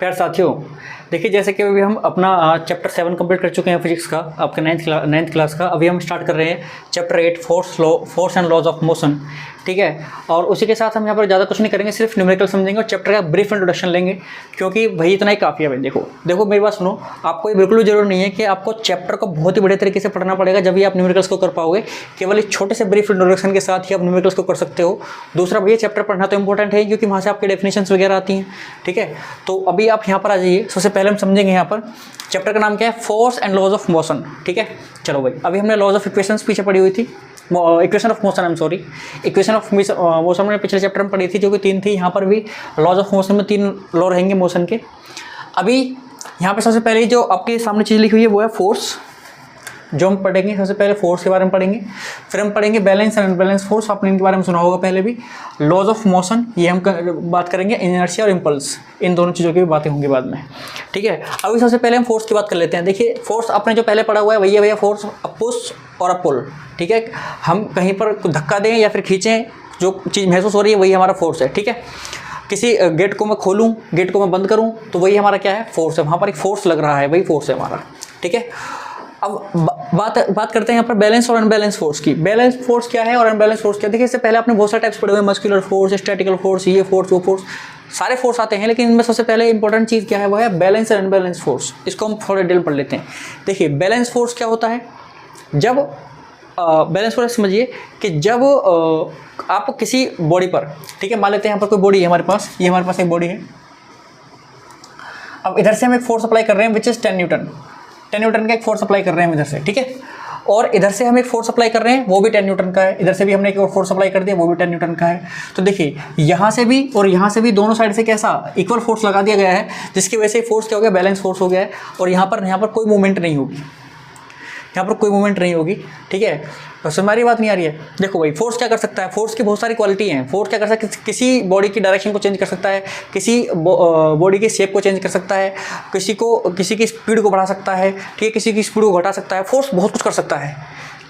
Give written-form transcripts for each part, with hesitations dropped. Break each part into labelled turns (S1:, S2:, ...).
S1: प्यारे साथियों, देखिए जैसे कि अभी हम अपना चैप्टर 7 कंप्लीट कर चुके हैं फिजिक्स का, आपके नाइन्थ क्लास का। अभी हम स्टार्ट कर रहे हैं chapter 8 force and laws of motion. ठीक है, और उसी के साथ हम यहाँ पर ज़्यादा कुछ नहीं करेंगे, सिर्फ न्यूमेरिकल समझेंगे और चैप्टर का ब्रीफ इंट्रोडक्शन लेंगे, क्योंकि भाई इतना ही काफ़ी है भाई। देखो मेरी बात सुनो, आपको ये बिल्कुल भी जरूरी नहीं है कि आपको चैप्टर को बहुत ही बढ़िया तरीके से पढ़ना पड़ेगा जब भी आप न्यूमेरिकल्स को कर पाओगे। केवल एक छोटे से ब्रीफ इंट्रोडक्शन के साथ ही आप न्यूमेरिकल्स को कर सकते हो। दूसरा भैया चैप्टर पढ़ना तो इंपॉर्टेंट है, क्योंकि वहाँ से आपके डेफिनेशंस वगैरह आती हैं। ठीक है, तो अभी आप यहाँ पर आ जाइए। सबसे पहले हम समझेंगे यहाँ पर चैप्टर का नाम क्या है, force and laws of motion. ठीक है, चलो भाई, अभी हमने लॉज ऑफ इक्वेशंस पीछे पढ़ी हुई थी, equation of motion, equation of motion में पिछले चैप्टर में पढ़ी थी, जो कि 3 थी। यहाँ पर भी लॉज ऑफ मोशन में 3 लॉ रहेंगे मोशन के। अभी यहाँ पर सबसे पहले जो आपके सामने चीज़ लिखी हुई है वो है फोर्स, जो हम पढ़ेंगे। सबसे पहले फोर्स के बारे में पढ़ेंगे, फिर हम पढ़ेंगे बैलेंस एंड अनबैलेंस फोर्स, आपने इनके बारे में सुना होगा पहले भी। लॉज ऑफ मोशन, ये हम बात करेंगे। इनर्शिया और इम्पल्स, इन दोनों चीज़ों की भी बातें होंगी बाद में। ठीक है, अभी सबसे पहले हम फोर्स की बात कर लेते हैं। देखिए फोर्स आपने जो पहले पढ़ा हुआ है भैया फोर्स पुश और पुल। ठीक है, हम कहीं पर धक्का दें या फिर खींचें, जो चीज़ महसूस हो रही है वही हमारा फोर्स है। ठीक है, किसी गेट को मैं खोलूँ, गेट को मैं बंद करूँ, तो वही हमारा क्या है, फोर्स है। वहाँ पर एक फोर्स लग रहा है, वही फोर्स है हमारा। ठीक है, अब बात करते हैं यहाँ पर बैलेंस और अनबैलेंस फोर्स की। बैलेंस फोर्स क्या है और अनबैलेंस फोर्स क्या है। देखिए इससे पहले आपने बहुत सारे टाइप्स पढ़े हुए, मस्कुलर फोर्स, स्टैटिकल फोर्स, ये फोर्स वो फोर्स, सारे फोर्स आते हैं। लेकिन इनमें सबसे पहले इंपॉर्टेंट चीज़ क्या है, वो है बैलेंस और अनबैलेंस फोर्स। इसको हम थोड़ा डिटेल पढ़ लेते हैं। देखिए बैलेंस फोर्स क्या होता है, जब बैलेंस फोर्स समझिए कि जब आप किसी बॉडी पर, ठीक है, मान लेते हैं यहाँ पर कोई बॉडी है हमारे पास, ये हमारे पास एक बॉडी है। अब इधर से हम एक फोर्स अप्लाई कर रहे हैं विच इज़ 10 न्यूटन। 10 न्यूटन का एक फोर्स अप्लाई कर रहे हैं इधर से। ठीक है, और इधर से हम एक फोर्स अप्लाई कर रहे हैं, वो भी 10 न्यूटन का है। इधर से भी हमने एक और फोर्स अप्लाई कर दिया, वो भी 10 न्यूटन का है। तो देखिए यहाँ से भी और यहाँ से भी दोनों साइड से कैसा इक्वल फोर्स लगा दिया गया है, जिसकी वजह से फोर्स क्या हो गया, बैलेंस फोर्स हो गया है। और यहाँ पर कोई मूवमेंट नहीं होगी, यहाँ पर कोई मूवमेंट नहीं होगी। ठीक है, बस हमारी बात नहीं आ रही है। देखो भाई फोर्स क्या कर सकता है, फोर्स की बहुत सारी क्वालिटी हैं। फोर्स क्या कर सकता है, किसी बॉडी की डायरेक्शन को चेंज कर सकता है, किसी बॉडी के शेप को चेंज कर सकता है, किसी की स्पीड को बढ़ा सकता है, ठीक है, किसी की स्पीड को घटा सकता है। फोर्स बहुत कुछ कर सकता है।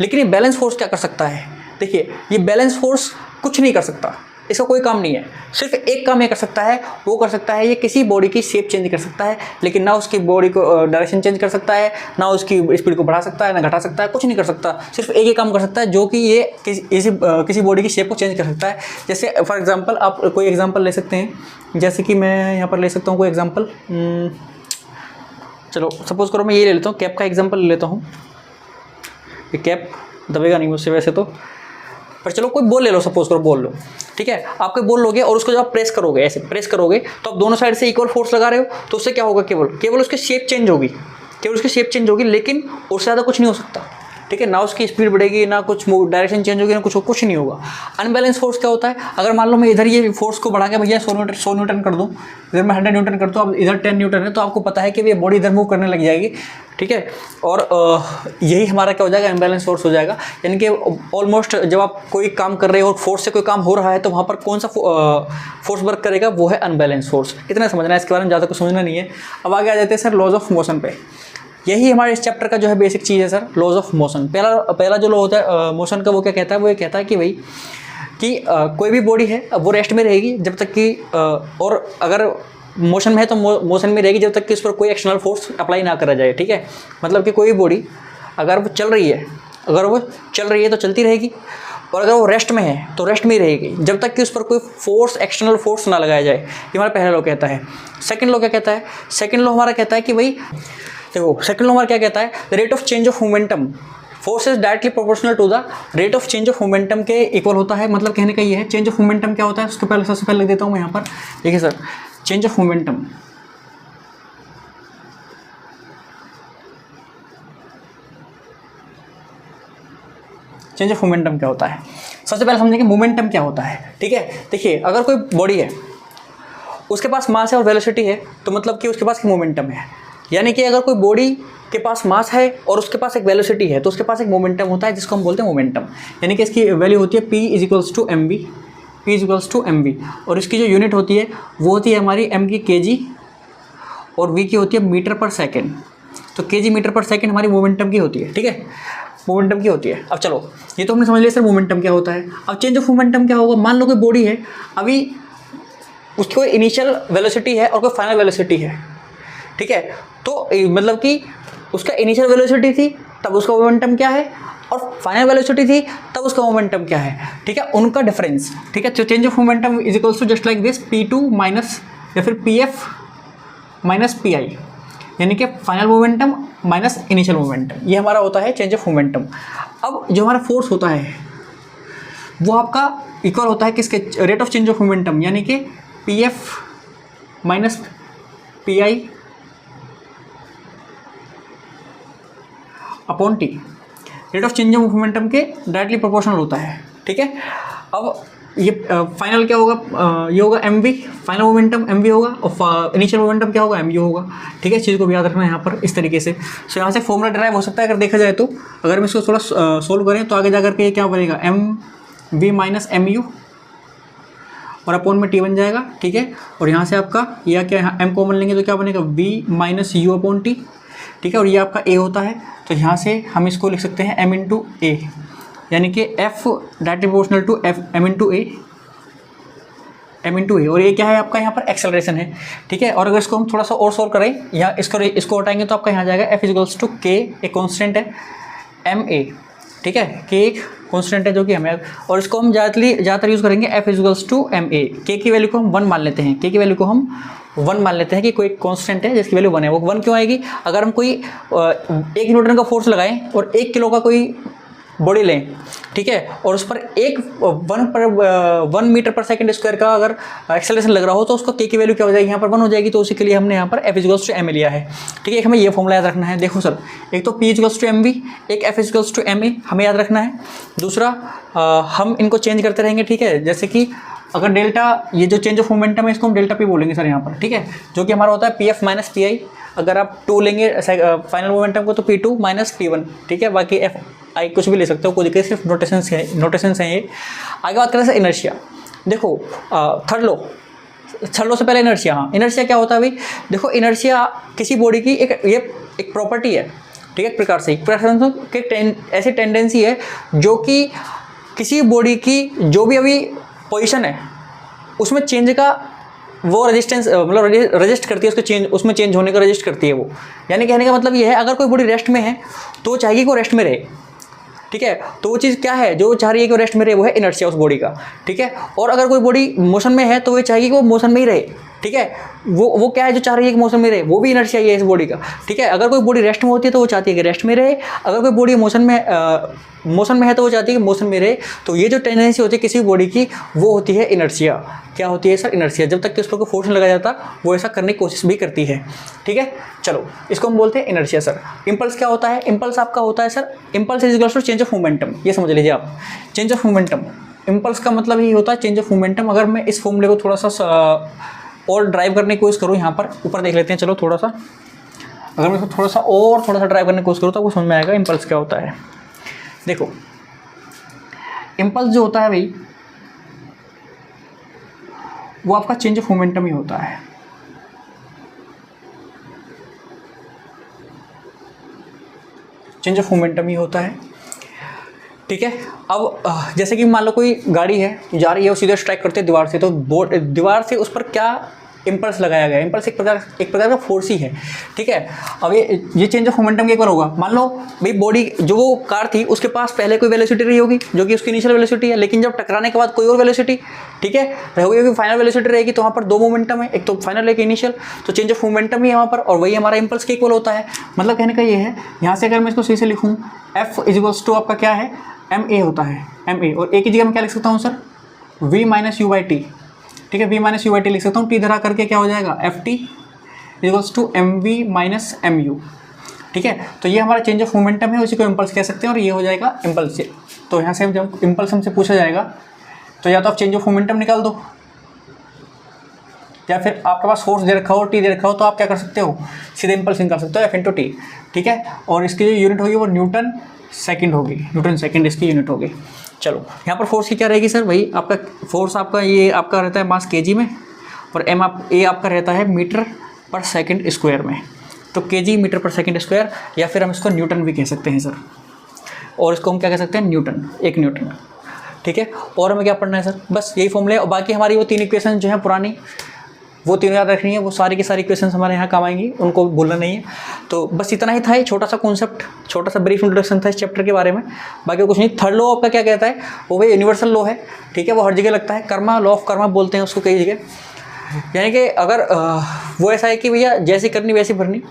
S1: लेकिन ये बैलेंस फोर्स क्या कर सकता है, देखिए ये बैलेंस फोर्स कुछ नहीं कर सकता, इसका कोई काम नहीं है। सिर्फ एक काम ये कर सकता है, वो कर सकता है ये किसी बॉडी की शेप चेंज कर सकता है, लेकिन ना उसकी बॉडी को डायरेक्शन चेंज कर सकता है, ना उसकी स्पीड को बढ़ा सकता है, ना घटा सकता है, कुछ नहीं कर सकता। सिर्फ एक ही काम कर सकता है, जो कि ये किसी बॉडी की शेप को चेंज कर सकता है। जैसे फॉर एग्जांपल आप कोई एग्जांपल ले सकते हैं, जैसे कि मैं यहाँ पर ले सकता हूँ कोई एग्जांपल। चलो सपोज करो मैं ये ले लेता हूँ, कैप का एग्जाम्पल ले लेता हूँ। ये कैप दबेगा नहीं मुझसे वैसे तो, पर चलो कोई बॉल ले लो, सपोज करो बॉल लो। ठीक है, आप कोई बॉल लोगे और उसको जब आप प्रेस करोगे, ऐसे प्रेस करोगे, तो आप दोनों साइड से इक्वल फोर्स लगा रहे हो, तो उससे क्या होगा, केवल उसकी शेप चेंज होगी, लेकिन उससे ज़्यादा कुछ नहीं हो सकता। ठीक है, ना उसकी स्पीड बढ़ेगी, ना कुछ डायरेक्शन चेंज होगी, ना कुछ नहीं होगा। अनबैलेंस फोर्स क्या होता है, अगर मान लो मैं इधर ये फोर्स को बढ़ा के भैया 100 न्यूटन कर दूँ, इधर मैं 100 न्यूटन कर दूँ, अब इधर 10 न्यूटन है, तो आपको पता है कि ये बॉडी इधर मूव करने लग जाएगी। ठीक है, और यही हमारा क्या हो जाएगा, अनबैलेंस फोर्स हो जाएगा। यानी कि ऑलमोस्ट जब आप कोई काम कर रहे हो और फोर्स से कोई काम हो रहा है, तो वहाँ पर कौन सा फोर्स वर्क करेगा, वो है अनबैलेंस फोर्स। इतना समझना है, इसके बारे में ज़्यादा कुछ समझना नहीं है। अब आगे आ जाते हैं सर लॉज ऑफ मोशन पे। यही हमारे इस चैप्टर का जो है बेसिक चीज़ है सर, लॉज ऑफ मोशन। पहला जो लॉ होता है मोशन का, वो क्या कहता है, वो ये कहता है कि भाई कि कोई भी बॉडी है वो रेस्ट में रहेगी जब तक कि और अगर मोशन में है तो मोशन में रहेगी जब तक कि उस पर कोई एक्सटर्नल फोर्स अप्लाई ना करा जाए। ठीक है, मतलब कि कोई बॉडी अगर वो चल रही है तो चलती रहेगी, और अगर वो रेस्ट में है तो रेस्ट में ही रहेगी जब तक कि उस पर कोई फोर्स, एक्सटर्नल फोर्स ना लगाया जाए। ये हमारा पहला लॉ कहता है। सेकंड लॉ क्या कहता है, सेकंड लॉ हमारा कहता है कि भाई देखो, सेकंड लॉ हमारा क्या कहता है, the rate of change of momentum, force is directly proportional to the rate of change of momentum के इक्वल होता है। मतलब कहने का ये है, चेंज ऑफ मोमेंटम क्या होता है, उसके पहले सबसे पहले लिख देता हूँ मैं यहाँ पर। देखिए sir, change of momentum, change of momentum क्या होता है, सबसे पहले समझेंगे मोमेंटम क्या होता है। ठीक है, देखिए अगर कोई बॉडी है, उसके पास मास है और वेलोसिटी है, तो मतलब कि उसके पास मोमेंटम है। यानी कि अगर कोई बॉडी के पास मास है और उसके पास एक वेलोसिटी है, तो उसके पास एक मोमेंटम होता है, जिसको हम बोलते हैं मोमेंटम। यानी कि इसकी वैल्यू होती है P = mv, और इसकी जो यूनिट होती है वो होती है हमारी m की kg और v की होती है मीटर पर सेकेंड। तो kg मीटर पर सेकेंड हमारी मोमेंटम की होती है। ठीक है, मोमेंटम की होती है। अब चलो ये तो हमने समझ लिया सर मोमेंटम क्या होता है। अब चेंज ऑफ मोमेंटम क्या होगा, मान लो कोई बॉडी है, अभी उसकी कोई इनिशियल वेलोसिटी है और कोई फाइनल वेलोसिटी है, ठीक है। तो मतलब कि उसका इनिशियल वेलोसिटी थी तब उसका मोमेंटम क्या है, और फाइनल वेलोसिटी थी तब उसका मोमेंटम क्या है, ठीक है, उनका डिफरेंस, ठीक है। तो change of momentum is equals to just like this P2 minus या फिर PF माइनस PI, यानी कि final momentum minus initial momentum, ये हमारा होता है चेंज ऑफ मोमेंटम। अब जो हमारा फोर्स होता है वो आपका इक्वल होता है किसके, rate of change of momentum, यानी कि PF minus PI upon T, rate of change of momentum के डायरेक्टली प्रोपोर्शनल होता है, ठीक है। अब ये फाइनल क्या होगा, ये होगा MV, फाइनल मोमेंटम MV होगा, और इनिशियल मोमेंटम क्या होगा, MU होगा, ठीक है। इस चीज़ को भी याद रखना है यहाँ पर इस तरीके से। सो यहाँ से फॉर्मूला ड्राइव हो सकता है अगर देखा जाए तो, अगर हम इसको थोड़ा सोल्व करें तो आगे जा करके ये क्या बनेगा, MV माइनस MU और अपॉन में T बन जाएगा, ठीक है। और यहाँ से आपका यह क्या, M कॉमन लेंगे तो क्या बनेगा, V minus U upon T, ठीक है। और ये आपका A होता है, तो यहाँ से हम इसको लिख सकते हैं M इंटू A, यानी कि F directly proportional to M into A, और ये क्या है आपका यहाँ पर एक्सेलरेशन है, ठीक है। और अगर इसको हम थोड़ा सा और सोल्व करें या इसको हटाएंगे तो आपका यहाँ जाएगा F इक्वल्स टू K, एक कॉन्स्टेंट है, MA, ठीक है, K एक कॉन्स्टेंट है जो कि हमें, और इसको हम ज़्यादातर यूज़ करेंगे F equals to MA। K की वैल्यू को हम 1 मान लेते हैं, K की वैल्यू को हम 1 मान लेते हैं कि कोई कांस्टेंट है जिसकी वैल्यू 1 है। वो 1 क्यों आएगी, अगर हम कोई 1 न्यूटन का फोर्स लगाएं और 1 किलो का कोई बॉडी लें, ठीक है, और उस पर 1 मीटर पर सेकंड स्क्वायर का अगर एक्सेलरेशन लग रहा हो तो उसको K की वैल्यू क्या हो जाएगी, यहाँ पर 1 हो जाएगी। तो उसी के लिए हमने यहाँ पर F इक्वल्स टू MA लिया है, ठीक है। एक हमें ये फॉर्मूला याद रखना है। देखो सर, एक तो P इक्वल्स टू MV, एक F इक्वल्स टू MA हमें याद रखना है। दूसरा हम इनको चेंज करते रहेंगे, ठीक है। जैसे कि अगर डेल्टा, ये जो चेंज ऑफ मोमेंटम है इसको हम डेल्टा P बोलेंगे सर यहाँ पर, ठीक है, जो कि हमारा होता है PF माइनस PI। अगर आप 2 लेंगे फाइनल मोमेंटम को तो P2 माइनस P1, ठीक है। बाकी FI कुछ भी ले सकते हो, कोई दिक्कत, सिर्फ नोटेशंस हैं ये। आगे बात करें सर इनर्शिया। देखो थर्ड लॉ से पहले इनर्शिया, हाँ, इनर्शिया क्या होता है भाई, देखो इनर्शिया किसी बॉडी की एक प्रॉपर्टी है, ठीक है, एक प्रकार से ऐसी टेंडेंसी है जो कि किसी बॉडी की जो भी अभी पोजीशन है उसमें चेंज का वो रेजिस्टेंस, मतलब रजिस्ट करती है उसको, उसमें चेंज होने का रजिस्ट करती है वो। यानी कहने का मतलब ये है, अगर कोई बॉडी रेस्ट में है तो चाहेगी कि वो रेस्ट में रहे, ठीक है। तो वो चीज़ क्या है जो चाह रही है कि वो रेस्ट में रहे, वो है इनर्शिया उस बॉडी का, ठीक है। और अगर कोई बॉडी मोशन में है तो वो चाहेगी कि वो मोशन में ही रहे, ठीक है। वो क्या है जो चाह रही है कि मोशन में रहे, वो भी इनर्शिया ही है इस बॉडी का, ठीक है। अगर कोई बॉडी रेस्ट में होती है तो वो चाहती है कि रेस्ट में रहे, अगर कोई बॉडी मोशन में है तो वो चाहती है कि मोशन में रहे। तो ये जो टेंडेंसी होती है किसी बॉडी की, वो होती है इनर्शिया। क्या होती है सर, इनर्शिया। जब तक कि उसको फोर्स नहीं लगाया जाता वो ऐसा करने की कोशिश भी करती है, ठीक है। चलो इसको हम बोलते हैं इनर्शिया सर। इंपल्स क्या होता है, इंपल्स आपका होता है sir, impulse is equals to change of momentum, ये समझ लीजिए आप, चेंज ऑफ मोमेंटम। इंपल्स का मतलब ही होता है चेंज ऑफ मोमेंटम। अगर मैं इस फॉर्मूले को थोड़ा सा और ड्राइव करने की कोशिश करूँ, यहाँ पर ऊपर देख लेते हैं, चलो थोड़ा सा, अगर मैं इसको थोड़ा सा ड्राइव करने की कोशिश करूँ तो आपको समझ में आएगा इंपल्स क्या होता है। देखो इंपल्स जो होता है भाई, वो आपका चेंज ऑफ मोमेंटम ही होता है, चेंज ऑफ मोमेंटम ही होता है, ठीक है। अब जैसे कि मान लो कोई गाड़ी है जा रही है, वो सीधे स्ट्राइक करते हैं दीवार से, तो दीवार से उस पर क्या इंपल्स लगाया गया, इंपल्स एक प्रकार का फोर्स ही है, ठीक है। अब ये चेंज ऑफ मोमेंटम एक बार होगा। मान लो भाई बॉडी जो वो कार थी उसके पास पहले कोई वेलोसिटी रही होगी जो कि उसकी इनिशियल वेलोसिटी है, लेकिन जब टकराने के बाद कोई और वेलोसिटी, ठीक है, रहोगी, क्योंकि फाइनल वेलोसिटी रहेगी। तो वहाँ पर 2 मोमेंटम है, एक तो फाइनल एक इनिशियल, तो चेंज ऑफ मोमेंटम ही है वहाँ पर, और वही हमारा इंपल्स के इक्वल होता है। मतलब कहने का ये है, यहाँ से अगर मैं इसको सही से लिखूँ, F इक्वल्स टू आपका क्या है, MA होता है, MA, और A की जगह मैं क्या लिख सकता हूँ सर, V माइनस U/T, ठीक है, V माइनस U/T लिख सकता हूँ। T धरा करके क्या हो जाएगा, FT equals to MV minus MU, ठीक है। तो ये हमारा चेंज ऑफ मोमेंटम है, उसी को इम्पल्स कह सकते हैं, और ये हो जाएगा इम्पल्स। तो यहाँ से जब इम्पल्स हमसे पूछा जाएगा तो या तो आप चेंज ऑफ मोमेंटम निकाल दो, या फिर आपके पास फोर्स दे रखा हो, T दे रखा हो, तो आप क्या कर सकते हो, सीधे इम्पल्स निकाल सकते हो, F इंटू T, ठीक है। और इसकी जो यूनिट होगी वो न्यूटन सेकंड होगी, न्यूटन सेकंड इसकी यूनिट होगी। चलो यहाँ पर फोर्स की क्या रहेगी सर, वही आपका फोर्स आपका ये आपका रहता है मास केजी में, और A आपका रहता है मीटर पर सेकंड स्क्वायर में। तो केजी मीटर पर सेकंड स्क्वायर, या फिर हम इसको न्यूटन भी कह सकते हैं सर, और इसको हम क्या कह सकते हैं, न्यूटन, 1 न्यूटन, ठीक है। और हमें क्या पढ़ना है सर, बस यही फॉर्मूले, और बाकी हमारी वो 3 इक्वेशन जो है पुरानी, वो तीनों याद रखनी है, वो सारी की सारी क्वेश्चन हमारे यहाँ काम आएंगी, उनको भूलना नहीं है। तो बस इतना ही था, ये छोटा सा कॉन्सेप्ट, छोटा सा ब्रीफ इंट्रोडक्शन था इस चैप्टर के बारे में, बाकी कुछ नहीं। थर्ड लॉ आपका क्या कहता है, वो भाई यूनिवर्सल लॉ है, ठीक है, वो हर जगह लगता है, कर्मा, लॉ ऑफ कर्मा बोलते हैं उसको कई जगह। यानी कि अगर वो ऐसा है कि भैया जैसी करनी वैसी भरनी,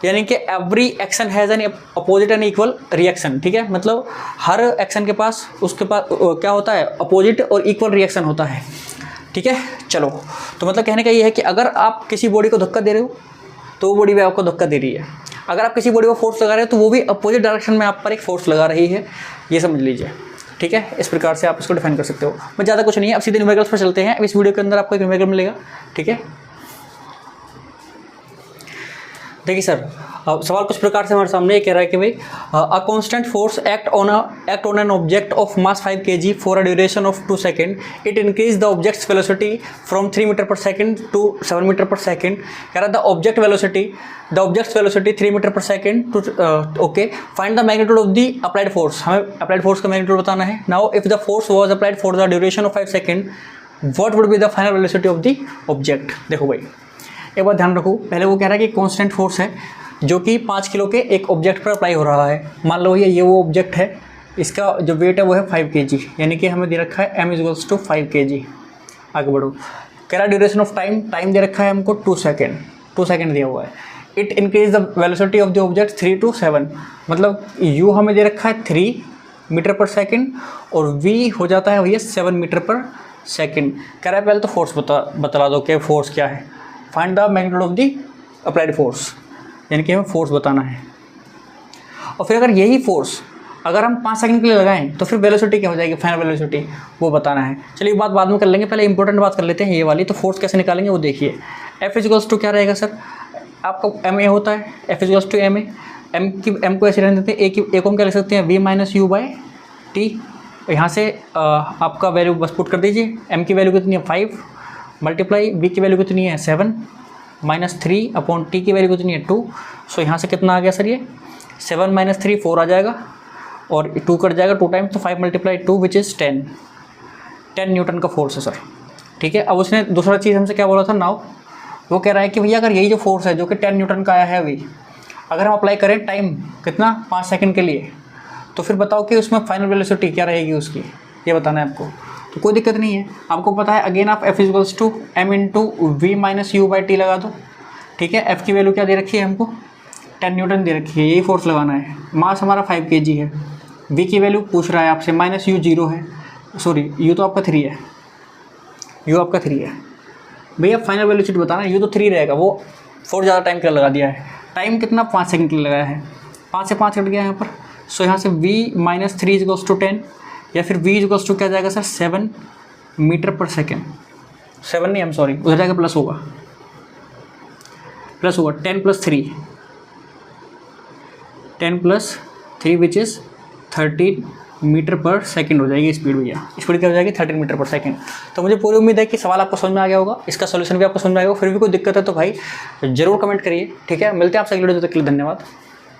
S1: यानी कि every action has an opposite and equal reaction, ठीक है, मतलब हर एक्शन के पास उसके पास क्या होता है, अपोजिट और इक्वल रिएक्शन होता है, ठीक है। चलो, तो मतलब कहने का ये है कि अगर आप किसी बॉडी को धक्का दे रहे हो तो वो बॉडी भी आपको धक्का दे रही है, अगर आप किसी बॉडी को फोर्स लगा रहे हो तो वो भी अपोजिट डायरेक्शन में आप पर एक फोर्स लगा रही है, ये समझ लीजिए, ठीक है। इस प्रकार से आप इसको डिफाइन कर सकते हो। मैं ज़्यादा कुछ नहीं है, अब सीधे न्यूमेरिकल्स पर चलते हैं। अब इस वीडियो के अंदर आपको एक न्यूमेरिकल मिलेगा, ठीक है। देखिए सर, अब सवाल कुछ प्रकार से हमारे सामने ये कह रहा है कि भाई a constant force act on an object of mass 5 kg for a duration of 2 second, it increase the object's velocity from 3 meter per second to 7 meter per second. कह रहा है the object's velocity 3 meter per second to, okay, find the magnitude of the applied force, हमें applied force का magnitude बताना है। Now if the force was applied for the duration of 5 second, what would be the final velocity of the object. देखो भाई, एक बात ध्यान रखो, पहले वो कह रहा है कि कांस्टेंट फोर्स है जो कि 5 किलो के एक ऑब्जेक्ट पर अप्लाई हो रहा है। मान लो ये वो ऑब्जेक्ट है, इसका जो वेट है वो है 5 kg, यानी कि हमें दे रखा है m = 5 kg। आगे बढ़ो, कह रहा है ड्यूरेशन ऑफ टाइम दे रखा है हमको 2 सेकेंड दिया हुआ है। It increase the velocity of the object 3 to 7, मतलब u हमें दे रखा है 3 मीटर पर सेकेंड और v हो जाता है भैया 7 मीटर पर सेकेंड। कह रहा है पहले तो फोर्स बता दो कि फोर्स क्या है, find the magnitude of the applied force, यानी कि हमें फोर्स बताना है। और फिर अगर यही फोर्स अगर हम 5 सेकंड के लिए लगाएं तो फिर वेलोसिटी क्या हो जाएगी, फाइनल वेलोसिटी, वो बताना है। चलिए बात बाद में कर लेंगे, पहले इंपॉर्टेंट बात कर लेते हैं ये वाली। तो फोर्स कैसे निकालेंगे वो देखिए। F = क्या रहेगा सर, आपका ma होता है, F = ma, m को ऐसे रहने देते हैं, a को हम क्या लिख सकते हैं, v - u/t। यहाँ से आपका वैल्यू बस पुट कर दीजिए, m की वैल्यू कितनी है 5 मल्टीप्लाई v की वैल्यू कितनी है 7 -3 अपॉन t की वैल्यू कितनी है 2। सो यहाँ से कितना आ गया सर, ये 7 - 3 4 आ जाएगा और 2 कट जाएगा 2 टाइम्स, तो 5 × 2 विच इज़ 10 न्यूटन का फोर्स है सर, ठीक है। अब उसने दूसरा चीज़ हमसे क्या बोला था, नाउ वो कह रहा है कि भैया अगर यही जो फोर्स है जो कि 10 न्यूटन का आया है अभी, अगर हम अप्लाई करें टाइम कितना 5 सेकेंड के लिए, तो फिर बताओ कि उसमें फाइनल वेलोसिटी क्या रहेगी उसकी, ये बताना है आपको। तो कोई दिक्कत नहीं है, आपको पता है अगेन आप F = m × v - u/t लगा दो, ठीक है। F की वैल्यू क्या दे रखी है हमको, 10 न्यूटन दे रखी है, यही फोर्स लगाना है। मास हमारा 5 kg है, v की वैल्यू पूछ रहा है आपसे, -u 0 है, सॉरी u तो आपका 3 है, u आपका 3 है भैया। फाइनल वेलोसिटी बताना है, u तो 3 रहेगा, वो फोर्स ज़्यादा टाइम के लिए लगा दिया है। टाइम कितना 5 सेकंड के लिए लगाया है, 5 से 5 कट गया यहाँ पर। सो यहाँ से v - 3 = 10, या फिर v = क्या जाएगा सर 7 मीटर पर सेकेंड, 7 नहीं, हम सॉरी, उधर जाकर प्लस होगा 10 + 3 which is 13 metre per second हो जाएगी स्पीड भैया। स्पीड क्या हो जाएगी 13 मीटर पर सेकेंड। तो मुझे पूरी उम्मीद है कि सवाल आपको समझ में आ गया होगा, इसका सोल्यूशन भी आपको समझ में आ गया होगा। फिर भी कोई दिक्कत है तो भाई ज़रूर कमेंट करिए, ठीक है। मिलते हैं आपसे अगले वीडियो, तक के लिए धन्यवाद।